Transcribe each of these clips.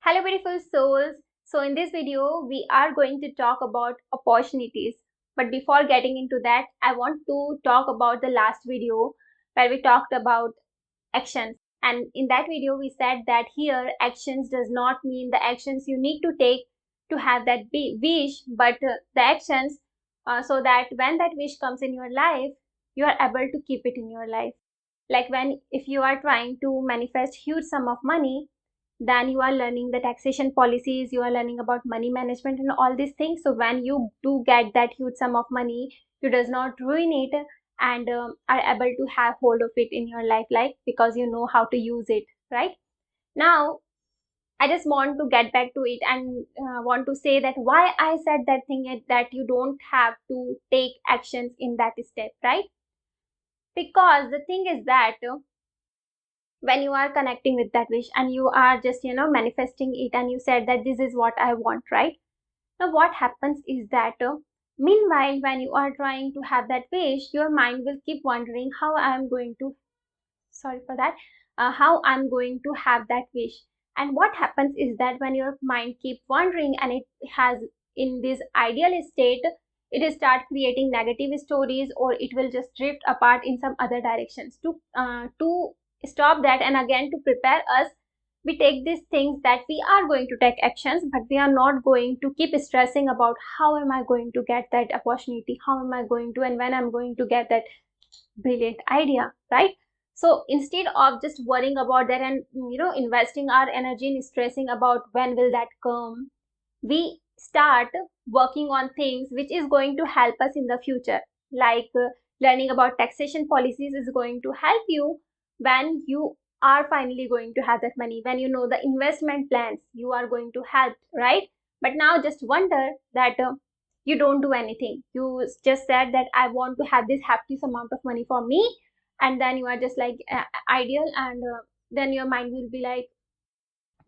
Hello, beautiful souls. So, in this video, we are going to talk about opportunities. But before getting into that, I want to talk about the last video where we talked about actions. And in that video, we said that here actions does not mean the actions you need to take to have that wish, but the actions so that when that wish comes in your life, you are able to keep it in your life. Like when if you are trying to manifest huge sum of money, then you are learning the taxation policies, you are learning about money management and all these things. So when you do get that huge sum of money, you does not ruin it and are able to have hold of it in your life, like because you know how to use it, right? Now I just want to get back to it and want to say that why I said that thing is that you don't have to take actions in that step, right? Because the thing is that when you are connecting with that wish and you are just manifesting it and you said that this is what I want, right? Now what happens is that meanwhile when you are trying to have that wish, your mind will keep wondering how I am going to, sorry for that, how I'm going to have that wish. And what happens is that when your mind keep wondering and it has in this ideal state, it will start creating negative stories or it will just drift apart in some other directions. To stop that and again to prepare us, we take these things that we are going to take actions, but we are not going to keep stressing about how am I going to get that opportunity, how am I going to, and when I'm going to get that brilliant idea, right? So instead of just worrying about that and investing our energy in stressing about when will that come, we start working on things which is going to help us in the future. Like learning about taxation policies is going to help you when you are finally going to have that money. When you know the investment plans, you are going to help, right? But now just wonder that you don't do anything. You just said that I want to have this hefty amount of money for me, and then you are just like ideal, and then your mind will be like,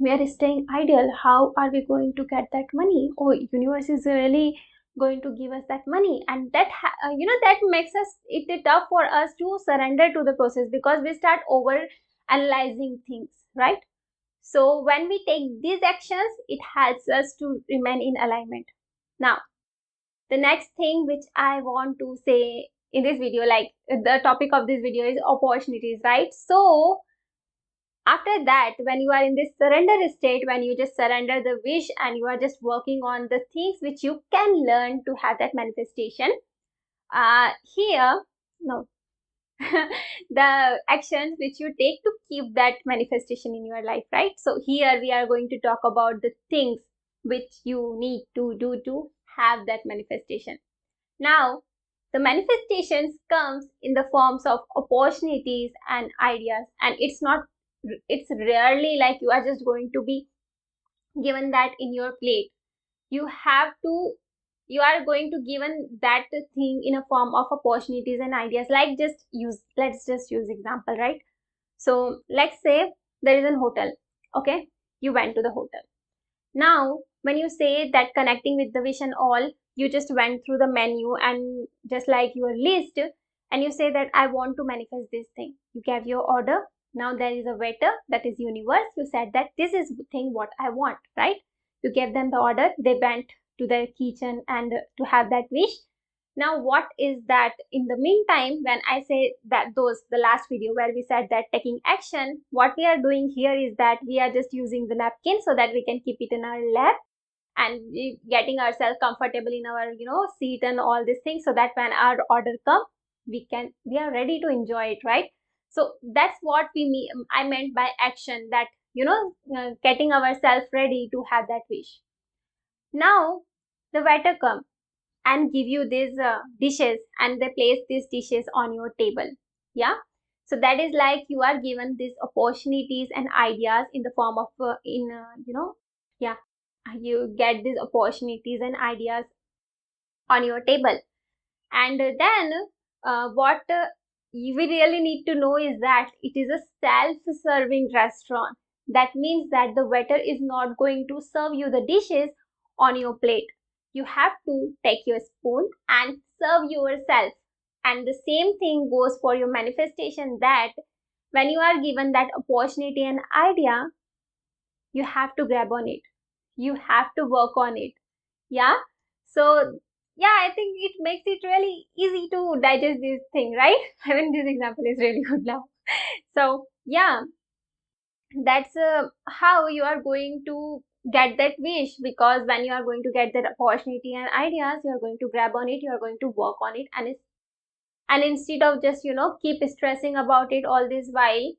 we are staying ideal, how are we going to get that money? Oh, universe is really going to give us that money. And that that makes us it tough for us to surrender to the process because we start over analyzing things, right? So when we take these actions, it helps us to remain in alignment. Now the next thing which I want to say in this video, like the topic of this video is opportunities, right? So after that, when you are in this surrender state, when you just surrender the wish and you are just working on the things which you can learn to have that manifestation, here no the actions which you take to keep that manifestation in your life, right? So here we are going to talk about the things which you need to do to have that manifestation. Now the manifestations comes in the forms of opportunities and ideas, and it's rarely like you are just going to be given that in your plate. You have to, you are going to given that thing in a form of opportunities and ideas. Like just use, let's just use example, right? So let's say there is a hotel, okay? You went to the hotel. Now when you say that connecting with the vision all, you just went through the menu and just like your list, and you say that I want to manifest this thing. You gave your order. Now there is a waiter, that is universe. You said that this is the thing what I want, right? You gave them the order. They went to their kitchen and to have that wish. Now what is that in the meantime, when I say that those the last video where we said that taking action, what we are doing here is that we are just using the napkin so that we can keep it in our lap and getting ourselves comfortable in our seat and all these things, so that when our order come, we are ready to enjoy it, right? So that's what we mean, I meant by action, that getting ourselves ready to have that wish. Now the waiter come and give you these dishes and they place these dishes on your table, yeah. So that is like you are given these opportunities and ideas in the form of in yeah, you get these opportunities and ideas on your table. And then what we really need to know is that it is a self-serving restaurant. That means that the waiter is not going to serve you the dishes on your plate. You have to take your spoon and serve yourself. And the same thing goes for your manifestation, that when you are given that opportunity and idea, you have to grab on it, you have to work on it. Yeah. So yeah, I think it makes it really easy to digest this thing, right? I mean, this example is really good now. So yeah, that's how you are going to get that wish, because when you are going to get that opportunity and ideas, you are going to grab on it, you are going to work on it, and instead of just keep stressing about it all this while,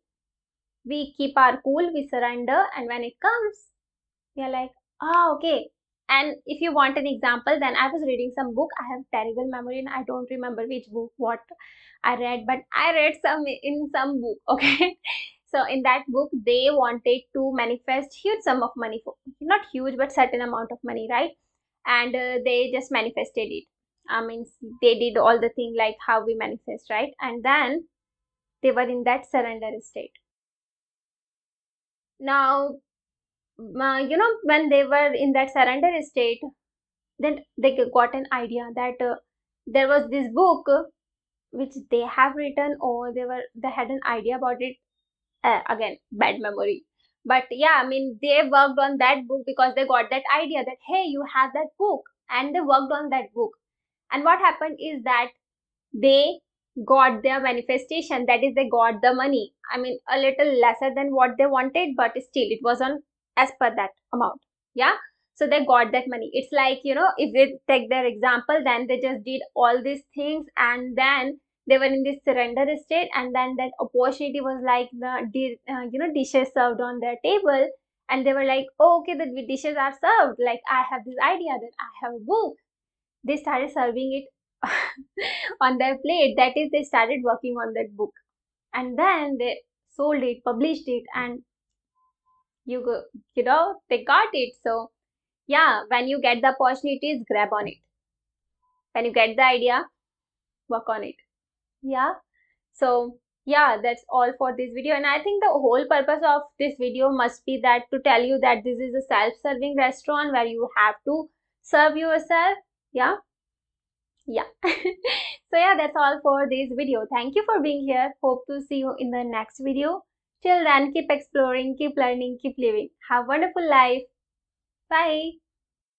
we keep our cool, we surrender, and when it comes, we are like, oh, okay. And if you want an example, then I was reading some book. I have terrible memory and I don't remember which book, what I read, but I read some in some book, okay. So in that book, they wanted to manifest huge sum of money, for not huge but certain amount of money, right? And they just manifested it. I mean, they did all the thing like how we manifest, right? And then they were in that surrender state. Now, when they were in that surrender state, then they got an idea that there was this book which they have written, or they had an idea about it. Again, bad memory, but yeah, I mean, they worked on that book because they got that idea that, hey, you have that book, and they worked on that book. And what happened is that they got their manifestation, that is, they got the money. I mean, a little lesser than what they wanted, but still it was on as per that amount. Yeah. So they got that money. It's like, if they take their example, then they just did all these things, and then they were in this surrender state, and then that opportunity was like the dishes served on their table, and they were like, oh, okay, the dishes are served, like I have this idea that I have a book. They started serving it on their plate. That is, they started working on that book, and then they sold it, published it, and you go, they got it. So yeah, when you get the opportunities, grab on it. When you get the idea, work on it. Yeah. So yeah, that's all for this video, and I think the whole purpose of this video must be that to tell you that this is a self-serving restaurant where you have to serve yourself. Yeah. Yeah. So yeah, that's all for this video. Thank you for being here. Hope to see you in the next video. Till then, keep exploring, keep learning, keep living. Have a wonderful life. Bye.